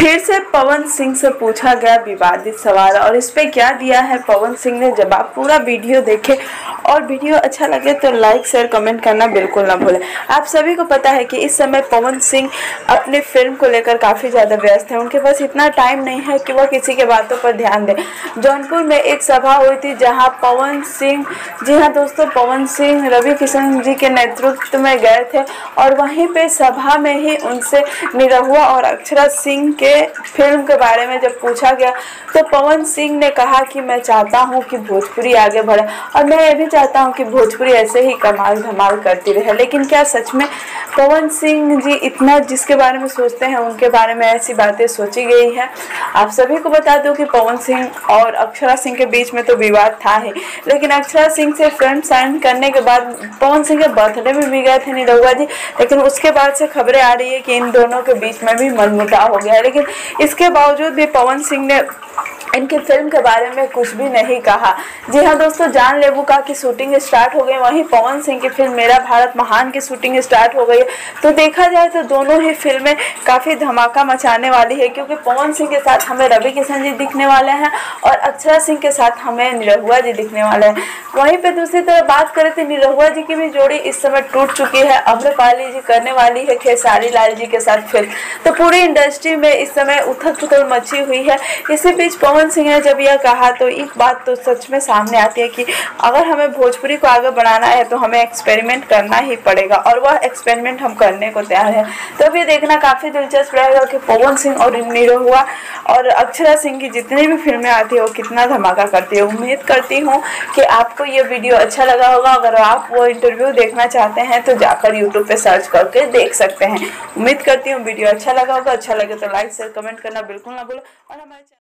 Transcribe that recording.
फिर से पवन सिंह से पूछा गया विवादित सवाल और इस पे क्या दिया है पवन सिंह ने जवाब। पूरा वीडियो देखें और वीडियो अच्छा लगे तो लाइक शेयर कमेंट करना बिल्कुल ना भूलें। आप सभी को पता है कि इस समय पवन सिंह अपने फिल्म को लेकर काफ़ी ज़्यादा व्यस्त है। उनके पास इतना टाइम नहीं है कि वह किसी के बातों पर ध्यान दें। जौनपुर में एक सभा हुई थी जहां पवन सिंह, जी हाँ दोस्तों, पवन सिंह रवि किशन जी के नेतृत्व में गए थे और वहीं पे सभा में ही उनसे निरहुआ और अक्षरा सिंह के फिल्म के बारे में जब पूछा गया तो पवन सिंह ने कहा कि मैं चाहता हूं कि भोजपुरी आगे बढ़े और मैं ये भी चाहता हूं कि भोजपुरी ऐसे ही कमाल धमाल करती रहे। लेकिन क्या सच में पवन सिंह जी इतना जिसके बारे में सोचते हैं उनके बारे में ऐसी बातें सोची गई है? आप सभी को बता दूं कि पवन सिंह और अक्षरा सिंह के बीच में तो विवाद था ही, लेकिन अक्षरा सिंह से फिल्म साइन करने के बाद पवन सिंह के बर्थडे में भी गए थे निरहुआ जी, लेकिन उसके बाद से खबरें आ रही है कि इन दोनों के बीच में भी मनमुटाव हो गया है। लेकिन इसके बावजूद भी पवन सिंह ने इनकी फिल्म के बारे में कुछ भी नहीं कहा। जी हाँ दोस्तों, जानलेवा की शूटिंग स्टार्ट हो गई, वहीं पवन सिंह की फिल्म मेरा भारत महान की शूटिंग स्टार्ट हो गई है। तो देखा जाए तो दोनों ही फिल्में काफ़ी धमाका मचाने वाली है, क्योंकि पवन सिंह के साथ हमें रवि किशन जी दिखने वाले हैं और अक्षरा सिंह के साथ हमें निरहुआ जी दिखने वाले हैं। वहीं पर दूसरी तरफ बात करें तो निरहुआ जी की भी जोड़ी इस समय टूट चुकी है। अम्रपाली जी करने वाली है खेसारी लाल जी के साथ फिल्म। तो पूरी इंडस्ट्री में इस समय उथल पुथल मची हुई है। इसी बीच पवन सिंह ने जब यह कहा तो एक बात तो सच में सामने आती है कि अगर हमें भोजपुरी को आगे बढ़ाना है तो हमें एक्सपेरिमेंट करना ही पड़ेगा और वह एक्सपेरिमेंट हम करने को तैयार है। तो अब ये देखना काफ़ी दिलचस्प रहेगा कि पवन सिंह और निरहुआ और अक्षरा सिंह की जितनी भी फिल्में आती है वो कितना धमाका करती है। उम्मीद करती हूँ कि आपको ये वीडियो अच्छा लगा होगा। अगर आप वो इंटरव्यू देखना चाहते हैं तो जाकर यूट्यूब पे सर्च करके देख सकते हैं। उम्मीद करती हूँ वीडियो अच्छा लगा होगा। अच्छा लगे तो लाइक शेयर कमेंट करना बिल्कुल ना भूलें और हमारे